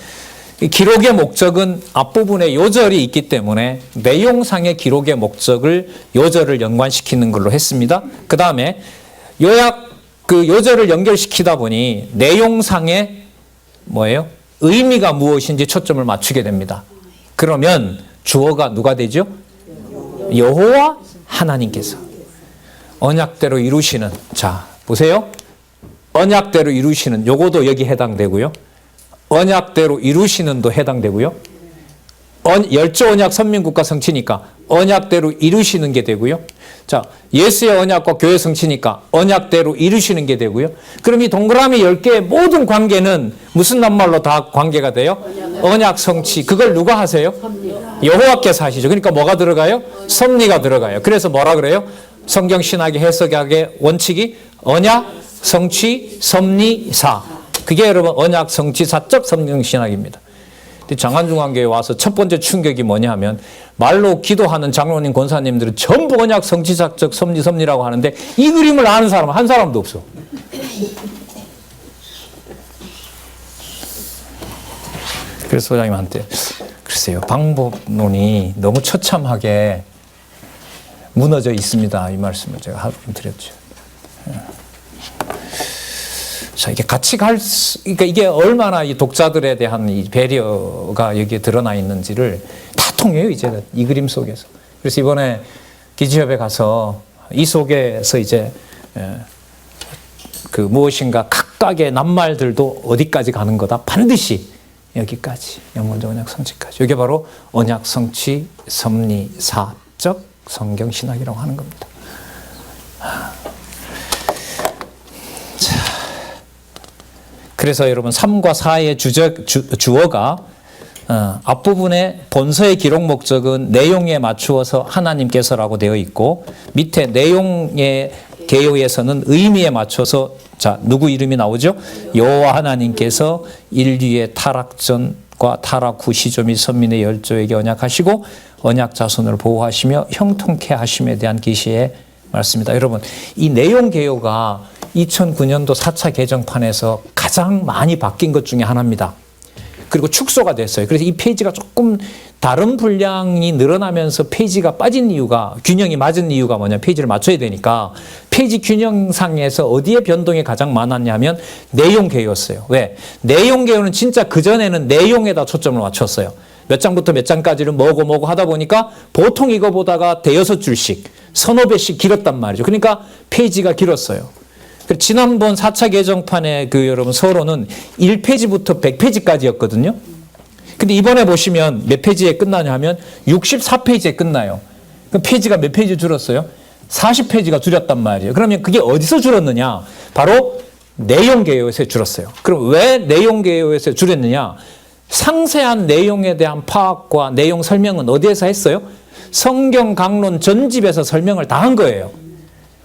이 기록의 목적은 앞부분에 요절이 있기 때문에 내용상의 기록의 목적을 요절을 연관시키는 걸로 했습니다. 그 다음에 요약 그 요절을 연결시키다 보니 내용상의 뭐예요? 의미가 무엇인지 초점을 맞추게 됩니다. 그러면 주어가 누가 되죠? 여호와 하나님께서 언약대로 이루시는, 자 보세요. 언약대로 이루시는 요거도 여기 해당되고요. 언약대로 이루시는도 해당되고요. 열조 언약 선민국가 성취니까 언약대로 이루시는 게 되고요. 자, 예수의 언약과 교회 성취니까 언약대로 이루시는 게 되고요. 그럼 이 동그라미 10개의 모든 관계는 무슨 낱말로 다 관계가 돼요? 언약 성취. 그걸 누가 하세요? 여호와께서 하시죠. 그러니까 뭐가 들어가요? 섭리가 들어가요. 그래서 뭐라 그래요? 성경 신학의 해석학의 원칙이 언약, 성취, 섭리, 사. 그게 여러분 언약, 성취, 사적 성경 신학입니다. 장안중앙교회 와서 첫 번째 충격이 뭐냐 하면 말로 기도하는 장로님, 권사님들은 전부 언약, 성취, 사적, 섭리, 섭리라고 하는데 이 그림을 아는 사람은 한 사람도 없어. 그래서 소장님한테 글쎄요, 방법론이 너무 처참하게 무너져 있습니다. 이 말씀을 제가 하루 드렸죠. 자, 이게 같이 그러니까 이게 얼마나 이 독자들에 대한 이 배려가 여기에 드러나 있는지를 다 통해요, 이제 이 그림 속에서. 그래서 이번에 기지협에 가서 이 속에서 이제 그 무엇인가 각각의 낱말들도 어디까지 가는 거다. 반드시 여기까지. 영원적 언약 성취까지. 이게 바로 언약 성취, 섭리, 사적 성경 신학이라고 하는 겁니다. 그래서 여러분 3과 4의 주어가 앞부분에 본서의 기록 목적은 내용에 맞추어서 하나님께서라고 되어 있고 밑에 내용의 개요에서는 의미에 맞춰서 자 누구 이름이 나오죠? 여호와 하나님께서 인류의 타락 전과 타락 후 시조 및 선민의 열조에게 언약하시고 언약 자손을 보호하시며 형통케 하심에 대한 계시의 말씀입니다. 여러분 이 내용 개요가 2009년도 4차 개정판에서 가장 많이 바뀐 것 중에 하나입니다. 그리고 축소가 됐어요. 그래서 이 페이지가 조금 다른 분량이 늘어나면서 페이지가 빠진 이유가, 균형이 맞은 이유가 뭐냐, 페이지를 맞춰야 되니까 페이지 균형상에서 어디에 변동이 가장 많았냐면 내용 개요였어요. 왜? 내용 개요는 진짜 그전에는 내용에다 초점을 맞췄어요. 몇 장부터 몇 장까지를 뭐고 하다 보니까 보통 이거 보다가 대여섯 줄씩, 서너 배씩 길었단 말이죠. 그러니까 페이지가 길었어요. 지난번 4차 개정판의 그 여러분 서론은 1페이지부터 100페이지까지였거든요. 근데 이번에 보시면 몇 페이지에 끝나냐 하면 64페이지에 끝나요. 그럼 페이지가 몇 페이지 줄었어요? 40페이지가 줄였단 말이에요. 그러면 그게 어디서 줄었느냐? 바로 내용 개요에서 줄었어요. 그럼 왜 내용 개요에서 줄였느냐? 상세한 내용에 대한 파악과 내용 설명은 어디에서 했어요? 성경 강론 전집에서 설명을 다 한 거예요.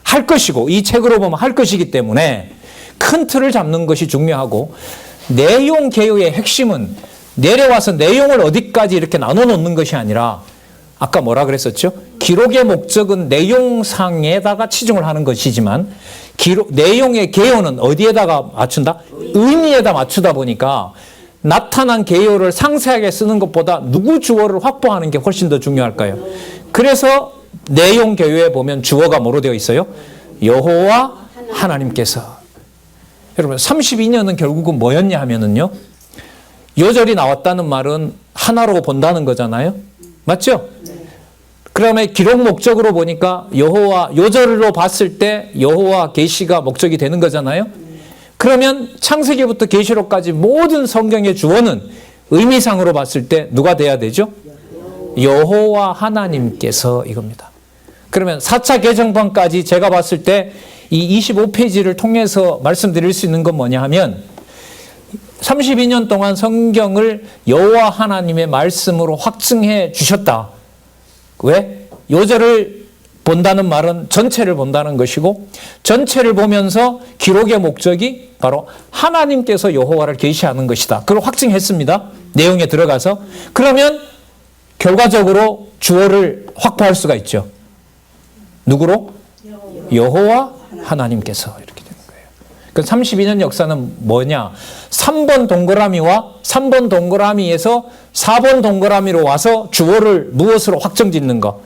할 것이고 이 책으로 보면 할 것이기 때문에 큰 틀을 잡는 것이 중요하고 내용 개요의 핵심은 내려와서 내용을 어디까지 이렇게 나눠 놓는 것이 아니라 아까 뭐라 그랬었죠? 기록의 목적은 내용상에다가 치중을 하는 것이지만 내용의 개요는 어디에다가 맞춘다? 의미에다 맞추다 보니까 나타난 개요를 상세하게 쓰는 것보다 누구 주어를 확보하는 게 훨씬 더 중요할까요? 그래서 내용 개요에 보면 주어가 뭐로 되어 있어요? 여호와 하나님께서. 여러분 32년은 결국은 뭐였냐 하면은요, 요절이 나왔다는 말은 하나로 본다는 거잖아요. 맞죠? 그러면 기록 목적으로 보니까 여호와, 요절로 봤을 때 여호와 계시가 목적이 되는 거잖아요. 그러면 창세기부터 계시록까지 모든 성경의 주어는 의미상으로 봤을 때 누가 돼야 되죠? 여호와 하나님께서 이겁니다. 그러면 4차 개정판까지 제가 봤을 때 이 25페이지를 통해서 말씀드릴 수 있는 건 뭐냐 하면 32년 동안 성경을 여호와 하나님의 말씀으로 확증해 주셨다. 왜? 요절을 본다는 말은 전체를 본다는 것이고 전체를 보면서 기록의 목적이 바로 하나님께서 여호와를 계시하는 것이다. 그걸 확증했습니다. 내용에 들어가서. 그러면 결과적으로 주어를 확보할 수가 있죠. 누구로? 여호와 하나님께서 이렇게 되는 거예요. 그 32년 역사는 뭐냐? 3번 동그라미와 3번 동그라미에서 4번 동그라미로 와서 주어를 무엇으로 확정짓는 거?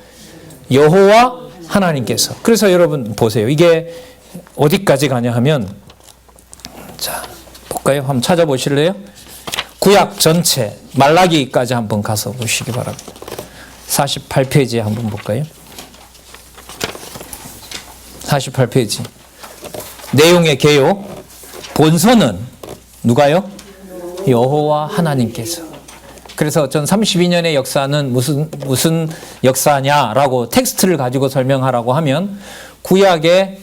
여호와 하나님께서. 그래서 여러분 보세요. 이게 어디까지 가냐 하면, 자, 볼까요? 한번 찾아보실래요? 구약 전체 말라기까지 한번 가서 보시기 바랍니다. 48페이지에 한번 볼까요? 48페이지. 내용의 개요. 본서는 누가요? 여호와 하나님께서. 그래서 전 32년의 역사는 무슨 역사냐라고 텍스트를 가지고 설명하라고 하면 구약의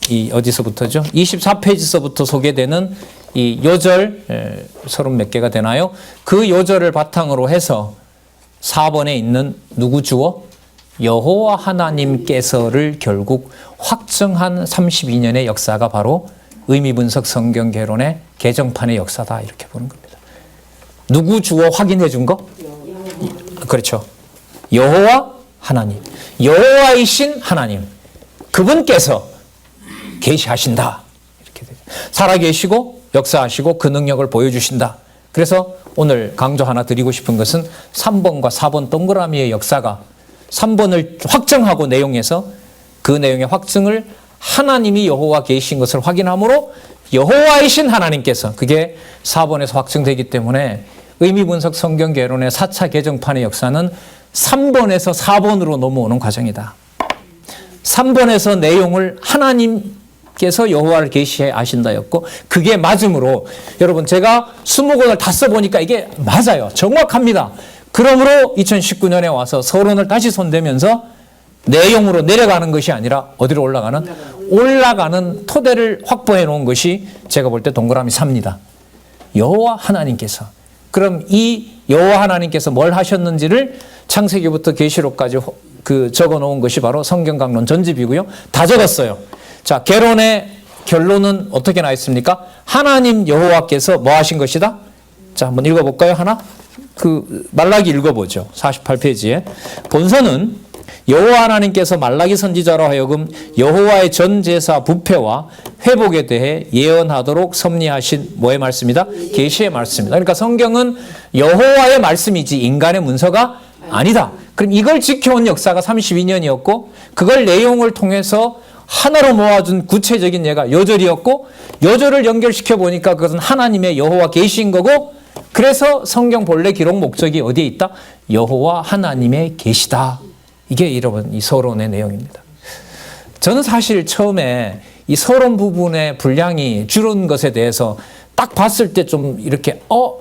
이 어디서부터죠? 24페이지서부터 소개되는 이 요절 30몇 개가 되나요? 그 요절을 바탕으로 해서 4번에 있는 누구 주어? 여호와 하나님께서를 결국 확정한 32년의 역사가 바로 의미분석 성경 개론의 개정판의 역사다, 이렇게 보는 겁니다. 누구 주어 확인해 준 거? 그렇죠. 여호와 하나님. 여호와이신 하나님. 그분께서 계시하신다. 이렇게 되죠. 살아계시고 역사하시고 그 능력을 보여주신다. 그래서 오늘 강조 하나 드리고 싶은 것은 3번과 4번 동그라미의 역사가 3번을 확정하고 내용에서 그 내용의 확증을 하나님이 여호와 계신 것을 확인함으로 여호와이신 하나님께서, 그게 4번에서 확증되기 때문에 의미분석 성경 개론의 4차 개정판의 역사는 3번에서 4번으로 넘어오는 과정이다. 3번에서 내용을 하나님께서 여호와를 계시하신다였고, 그게 맞음으로 여러분 제가 20권을 다 써보니까 이게 맞아요. 정확합니다. 그러므로 2019년에 와서 서론을 다시 손대면서 내용으로 내려가는 것이 아니라 어디로 올라가는 토대를 확보해 놓은 것이 제가 볼 때 동그라미 3입니다. 여호와 하나님께서. 그럼 이 여호와 하나님께서 뭘 하셨는지를 창세기부터 계시록까지 적어 놓은 것이 바로 성경 강론 전집이고요. 다 적었어요. 자, 개론의 결론은 어떻게 나 있습니까? 하나님 여호와께서 뭐 하신 것이다? 자, 한번 읽어볼까요? 하나? 말라기 읽어보죠. 48페이지에. 본서는 여호와 하나님께서 말라기 선지자로 하여금 여호와의 전 제사 부패와 회복에 대해 예언하도록 섭리하신 뭐의 말씀이다? 계시의 말씀이다. 그러니까 성경은 여호와의 말씀이지 인간의 문서가 아니다. 그럼 이걸 지켜온 역사가 32년이었고 그걸 내용을 통해서 하나로 모아준 구체적인 예가 요절이었고, 요절을 연결시켜 보니까 그것은 하나님의 여호와 계신 거고, 그래서 성경 본래 기록 목적이 어디에 있다? 여호와 하나님의 계시다. 이게 여러분 이 서론의 내용입니다. 저는 사실 처음에 이 서론 부분의 분량이 줄은 것에 대해서 딱 봤을 때 좀 이렇게 더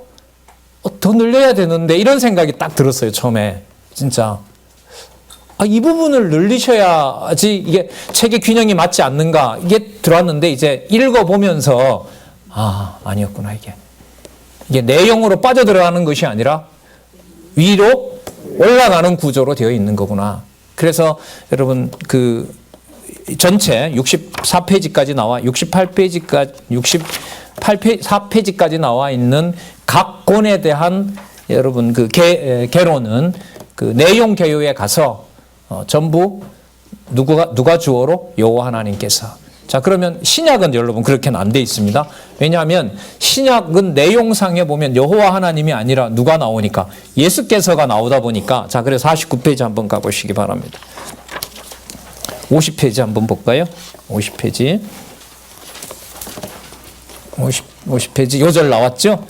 늘려야 되는데 이런 생각이 딱 들었어요. 처음에 진짜 이 부분을 늘리셔야지 이게 책의 균형이 맞지 않는가, 이게 들어왔는데 이제 읽어보면서 아니었구나. 이게 내용으로 빠져들어가는 것이 아니라 위로 올라가는 구조로 되어 있는 거구나. 그래서 여러분 전체 64페이지까지 나와 68페이지까지 나와 있는 각 권에 대한 여러분 개론은 내용 개요에 가서 전부 누가 주어로? 여호와 하나님께서. 자, 그러면 신약은 여러분 그렇게는 안 돼 있습니다. 왜냐하면 신약은 내용상에 보면 여호와 하나님이 아니라 누가 나오니까? 예수께서가 나오다 보니까. 자, 그래서 49페이지 한번 가보시기 바랍니다. 50페이지 한번 볼까요? 50페이지. 50페이지 요절 나왔죠?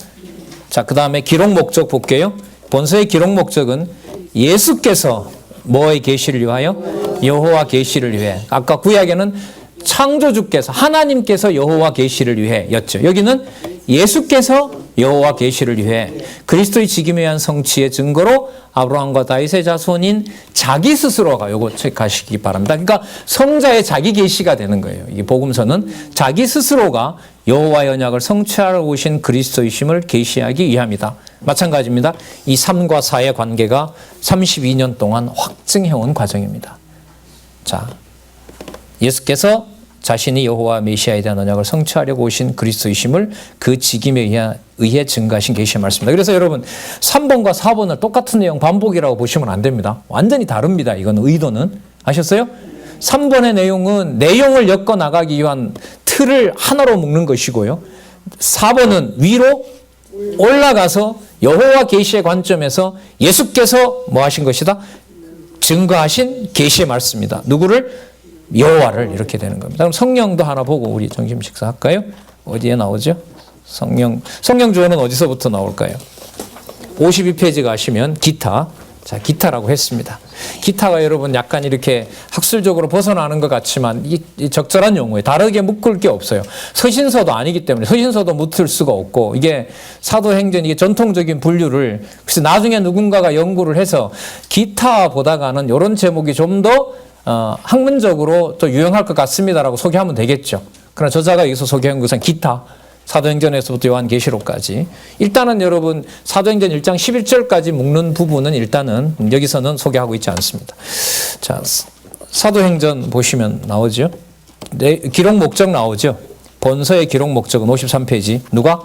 자, 그 다음에 기록 목적 볼게요. 본서의 기록 목적은 예수께서 뭐의 계시를 위하여? 여호와 계시를 위해. 아까 구약에는 창조주께서, 하나님께서 여호와 계시를 위해 였죠. 여기는 예수께서 여호와 계시를 위해 그리스도의 직임에 의한 성취의 증거로 아브라함과 다윗의 자손인 자기 스스로가, 요거 체크하시기 바랍니다. 그러니까 성자의 자기 계시가 되는 거예요. 이 복음서는 자기 스스로가 여호와의 언약을 성취하러 오신 그리스도이심을 계시하기 위함이다. 마찬가지입니다. 이 3과 4의 관계가 32년 동안 확증해온 과정입니다. 자, 예수께서 자신이 여호와 메시아에 대한 언약을 성취하려고 오신 그리스도이심을 그 직임에 의해 증가하신 계시의 말씀입니다. 그래서 여러분 3번과 4번을 똑같은 내용 반복이라고 보시면 안 됩니다. 완전히 다릅니다. 이건 의도는. 아셨어요? 3번의 내용은 내용을 엮어 나가기 위한 틀을 하나로 묶는 것이고요. 4번은 위로 올라가서 여호와 계시의 관점에서 예수께서 뭐 하신 것이다? 증거하신 계시의 말씀이다. 누구를? 여호와를. 이렇게 되는 겁니다. 그럼 성령도 하나 보고 우리 점심 식사할까요? 어디에 나오죠? 성령 주어는 어디서부터 나올까요? 52페이지 가시면 기타. 자, 기타라고 했습니다. 기타가 여러분 약간 이렇게 학술적으로 벗어나는 것 같지만 이 적절한 용어예요. 다르게 묶을 게 없어요. 서신서도 아니기 때문에 서신서도 묶을 수가 없고, 이게 사도행전, 이게 전통적인 분류를, 그래서 나중에 누군가가 연구를 해서 기타 보다가는 이런 제목이 좀 더 학문적으로 또 유용할 것 같습니다라고 소개하면 되겠죠. 그러나 저자가 여기서 소개한 것은 기타, 사도행전에서부터 요한계시록까지. 일단은 여러분 사도행전 1장 11절까지 묶는 부분은 일단은 여기서는 소개하고 있지 않습니다. 자, 사도행전 보시면 나오죠. 네, 기록 목적 나오죠. 본서의 기록 목적은 53페이지. 누가?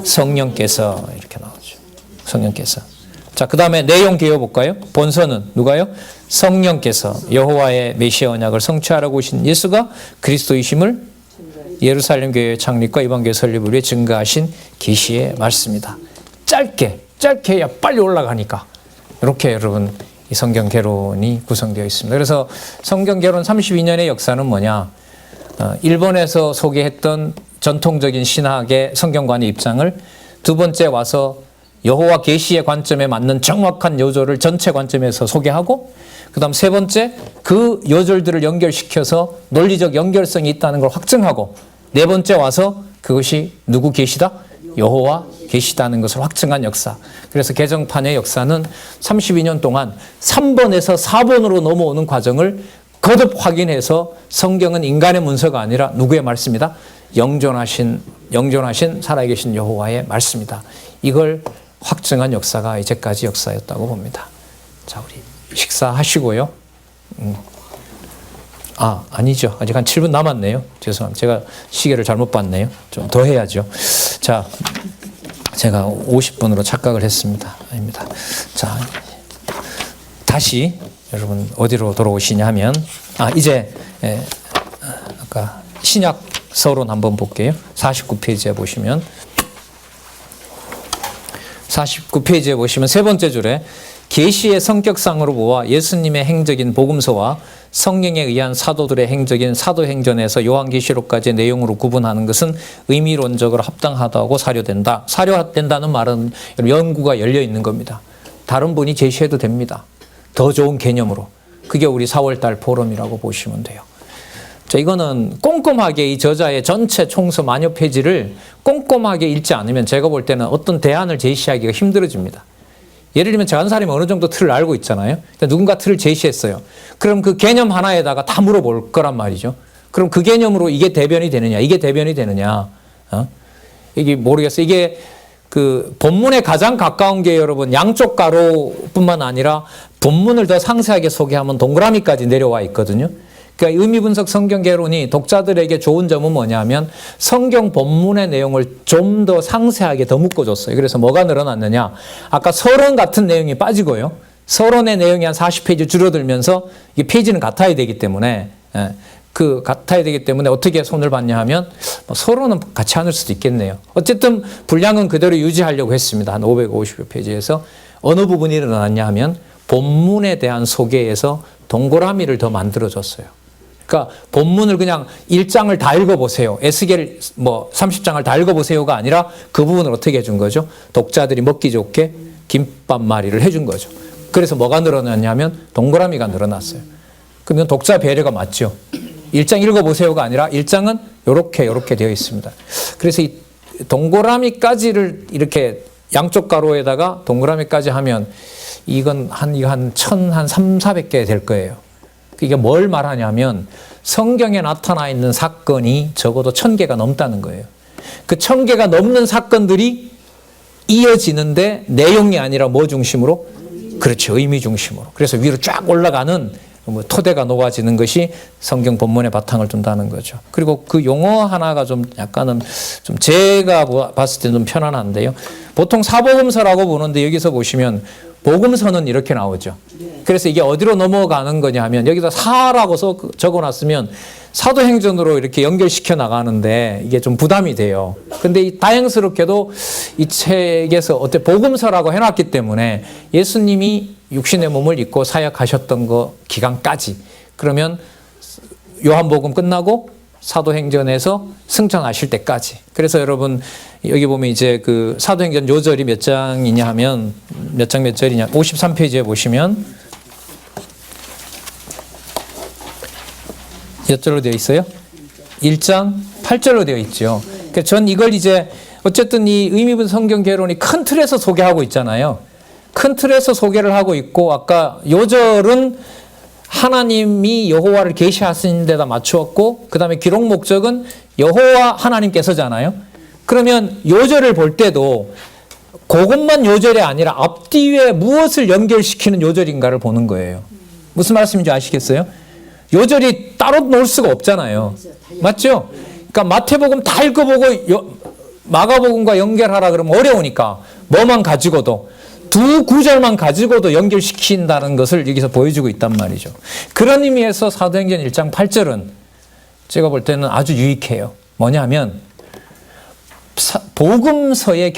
성령께서. 이렇게 나오죠. 성령께서. 자, 그 다음에 내용 개요볼까요? 본서는 누가요? 성령께서 여호와의 메시아 언약을 성취하라고 오신 예수가 그리스도이심을 예루살렘 교회의 창립과 이방교회 설립을 위해 증거하신 계시의 말씀이다. 짧게 해야 빨리 올라가니까 이렇게 여러분 이 성경 개론이 구성되어 있습니다. 그래서 성경 개론 32년의 역사는 뭐냐? 일본에서 소개했던 전통적인 신학의 성경관의 입장을 두 번째 와서 여호와 계시의 관점에 맞는 정확한 요절을 전체 관점에서 소개하고, 그 다음 세 번째 그 요절들을 연결시켜서 논리적 연결성이 있다는 걸 확증하고, 네 번째 와서 그것이 누구 계시다? 여호와 계시다는 것을 확증한 역사. 그래서 개정판의 역사는 32년 동안 3번에서 4번으로 넘어오는 과정을 거듭 확인해서 성경은 인간의 문서가 아니라 누구의 말씀이다? 영존하신 살아계신 여호와의 말씀이다. 이걸 확증한 역사가 이제까지 역사였다고 봅니다. 자, 우리 식사하시고요. 아니죠. 아직 한 7분 남았네요. 죄송합니다. 제가 시계를 잘못 봤네요. 좀 더 해야죠. 자, 제가 50분으로 착각을 했습니다. 아닙니다. 자, 다시 여러분 어디로 돌아오시냐 하면, 이제 아까 신약 서론 한번 볼게요. 49페이지에 보시면, 49페이지에 보시면 세 번째 줄에 계시의 성격상으로 보아 예수님의 행적인 복음서와 성령에 의한 사도들의 행적인 사도행전에서 요한계시록까지의 내용으로 구분하는 것은 의미론적으로 합당하다고 사료된다. 사료된다는 말은 연구가 열려 있는 겁니다. 다른 분이 제시해도 됩니다. 더 좋은 개념으로. 그게 우리 4월달 포럼이라고 보시면 돼요. 자, 이거는 꼼꼼하게 이 저자의 전체 총서 만여 페이지를 꼼꼼하게 읽지 않으면 제가 볼 때는 어떤 대안을 제시하기가 힘들어집니다. 예를 들면 제가 한 사람이 어느 정도 틀을 알고 있잖아요. 누군가 틀을 제시했어요. 그럼 그 개념 하나에다가 다 물어볼 거란 말이죠. 그럼 그 개념으로 이게 대변이 되느냐, 이게 대변이 되느냐, 이게 모르겠어요. 이게 그 본문에 가장 가까운 게 여러분 양쪽 가로뿐만 아니라 본문을 더 상세하게 소개하면 동그라미까지 내려와 있거든요. 그러니까 의미분석 성경 개론이 독자들에게 좋은 점은 뭐냐면 성경 본문의 내용을 좀 더 상세하게 더 묶어줬어요. 그래서 뭐가 늘어났느냐? 아까 서론 같은 내용이 빠지고요. 서론의 내용이 한 40페이지 줄어들면서 이게 페이지는 같아야 되기 때문에 같아야 되기 때문에 어떻게 손을 봤냐 하면 서론은 같이 않을 수도 있겠네요. 어쨌든 분량은 그대로 유지하려고 했습니다. 한 550페이지에서 어느 부분이 일어났냐 하면 본문에 대한 소개에서 동그라미를 더 만들어줬어요. 그러니까 본문을 그냥 1장을 다 읽어보세요. 에스겔 30장을 다 읽어보세요가 아니라 그 부분을 어떻게 해준 거죠? 독자들이 먹기 좋게 김밥말이를 해준 거죠. 그래서 뭐가 늘어났냐면 동그라미가 늘어났어요. 그러면 독자 배려가 맞죠. 1장 읽어보세요가 아니라 1장은 요렇게 되어 있습니다. 그래서 이 동그라미까지를 이렇게 양쪽 가로에다가 동그라미까지 하면 이건 한 300-400개 될 거예요. 이게 뭘 말하냐면 성경에 나타나 있는 사건이 적어도 1000개가 넘다는 거예요. 그 1000개가 넘는 사건들이 이어지는데 내용이 아니라 뭐 중심으로? 그렇죠. 의미 중심으로. 그래서 위로 쫙 올라가는 토대가 놓아지는 것이 성경 본문에 바탕을 둔다는 거죠. 그리고 그 용어 하나가 좀 약간은 좀 제가 봤을 때는 좀 편안한데요. 보통 사복음서라고 보는데 여기서 보시면 복음서는 이렇게 나오죠. 그래서 이게 어디로 넘어가는 거냐 하면 여기다 사라고 적어놨으면 사도행전으로 이렇게 연결시켜 나가는데 이게 좀 부담이 돼요. 근데 이 다행스럽게도 이 책에서 어때 복음서라고 해놨기 때문에 예수님이 육신의 몸을 입고 사역하셨던 거 기간까지, 그러면 요한복음 끝나고 사도행전에서 승천하실 때까지. 그래서 여러분 여기 보면 이제 그 사도행전 요절이 몇 장이냐 하면 몇 장 몇 절이냐, 53페이지에 보시면 몇 절로 되어 있어요? 1장 8절로 되어 있죠. 그러니까 전 이걸 이제 어쨌든 이 의미 있는 성경 개론이 큰 틀에서 소개하고 있잖아요. 큰 틀에서 소개를 하고 있고, 아까 요절은 하나님이 여호와를 계시하신 데다 맞추었고, 그 다음에 기록 목적은 여호와 하나님께서잖아요. 그러면 요절을 볼 때도 그것만 요절이 아니라 앞뒤에 무엇을 연결시키는 요절인가를 보는 거예요. 무슨 말씀인지 아시겠어요? 요절이 따로 놓을 수가 없잖아요. 맞죠? 그러니까 마태복음 다 읽어보고 마가복음과 연결하라 그러면 어려우니까 뭐만 가지고도 두 구절만 가지고도 연결시킨다는 것을 여기서 보여주고 있단 말이죠. 그런 의미에서 사도행전 1장 8절은 제가 볼 때는 아주 유익해요. 뭐냐면 복음서의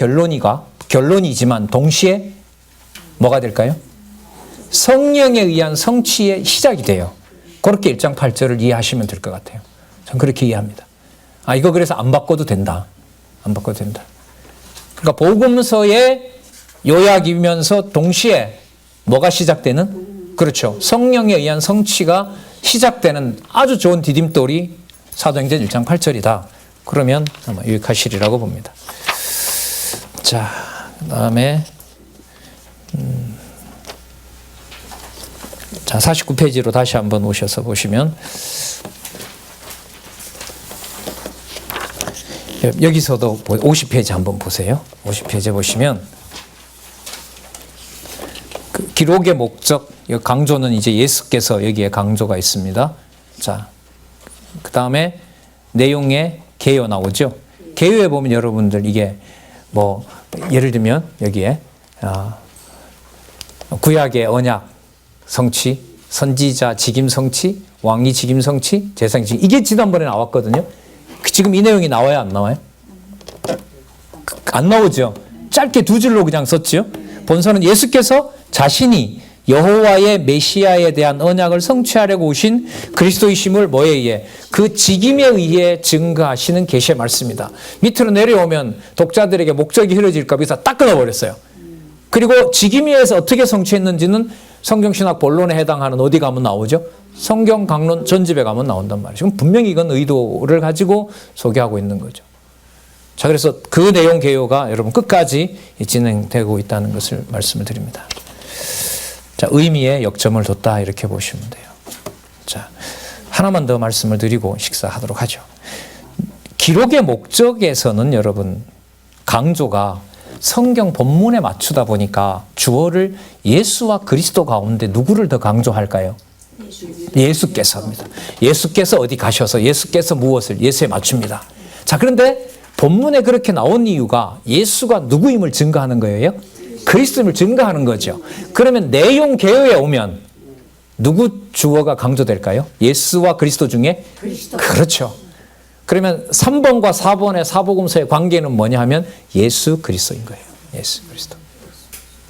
결론이지만 동시에 뭐가 될까요? 성령에 의한 성취의 시작이 돼요. 그렇게 1장 8절을 이해하시면 될 것 같아요. 전 그렇게 이해합니다. 이거 그래서 안 바꿔도 된다. 안 바꿔도 된다. 그러니까 복음서의 요약이면서 동시에 뭐가 시작되는? 그렇죠. 성령에 의한 성취가 시작되는 아주 좋은 디딤돌이 사도행전 1장 8절이다. 그러면 아마 유익하시리라고 봅니다. 자, 그 다음에 자, 49페이지로 다시 한번 오셔서 보시면 여기서도 50페이지 한번 보세요. 50페이지 보시면 그 기록의 목적, 강조는 이제 예수께서 여기에 강조가 있습니다. 자, 그 다음에 내용의 개요 나오죠. 개요에 보면 여러분들 이게 뭐 예를 들면 여기에 구약의 언약 성취, 선지자 직임 성취, 왕이 직임 성취, 제사장 직임, 이게 지난번에 나왔거든요. 지금 이 내용이 나와요, 안 나와요? 안 나오죠. 짧게 두 줄로 그냥 썼죠. 본서는 예수께서 자신이 여호와의 메시아에 대한 언약을 성취하려고 오신 그리스도이심을 뭐에 의해? 그 직임에 의해 증거하시는 계시의 말씀입니다. 밑으로 내려오면 독자들에게 목적이 흐려질까 봐 딱 끊어버렸어요. 그리고 직임에 의해서 어떻게 성취했는지는 성경신학 본론에 해당하는 어디 가면 나오죠? 성경 강론 전집에 가면 나온단 말이죠. 그럼 분명히 이건 의도를 가지고 소개하고 있는 거죠. 자, 그래서 그 내용 개요가 여러분 끝까지 진행되고 있다는 것을 말씀을 드립니다. 자, 의미에 역점을 뒀다 이렇게 보시면 돼요. 자, 하나만 더 말씀을 드리고 식사하도록 하죠. 기록의 목적에서는 여러분 강조가 성경 본문에 맞추다 보니까 주어를 예수와 그리스도 가운데 누구를 더 강조할까요? 예수께서 합니다. 예수께서 어디 가셔서 예수께서 무엇을 예수에 맞춥니다. 자, 그런데 본문에 그렇게 나온 이유가 예수가 누구임을 증거하는 거예요? 그리스도임을 증거하는 거죠. 그러면 내용 개요에 오면 누구 주어가 강조될까요? 예수와 그리스도 중에? 그리스도. 그렇죠. 그러면 3번과 4번의 사복음서의 관계는 뭐냐 하면 예수 그리스도인 거예요. 예수 그리스도.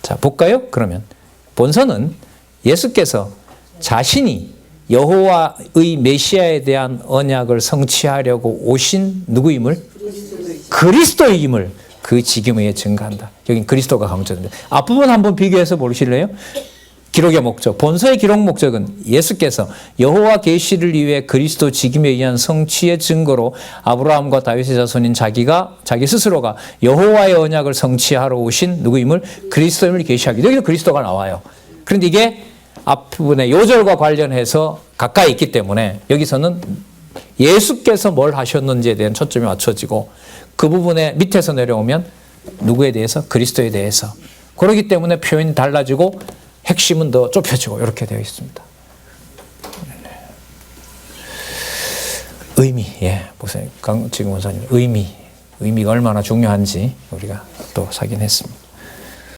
자, 볼까요? 그러면 본서는 예수께서 자신이 여호와의 메시아에 대한 언약을 성취하려고 오신 누구임을? 그리스도임을 그 직임에 증거한다. 여긴 그리스도가 강조됩니다. 앞부분 한번 비교해서 보실래요? 기록의 목적, 본서의 기록 목적은 예수께서 여호와 계시를 위해 그리스도 직임에 의한 성취의 증거로 아브라함과 다윗의 자손인 자기 스스로가 여호와의 언약을 성취하러 오신 누구임을? 그리스도임을 계시하기. 여기서 그리스도가 나와요. 그런데 이게 앞부분의 요절과 관련해서 가까이 있기 때문에 여기서는 예수께서 뭘 하셨는지에 대한 초점이 맞춰지고 그 부분에 밑에서 내려오면 누구에 대해서? 그리스도에 대해서. 그렇기 때문에 표현이 달라지고 핵심은 더 좁혀지고 이렇게 되어 있습니다. 의미, 보세요. 지금 원사님 의미가 얼마나 중요한지 우리가 또 확인했습니다.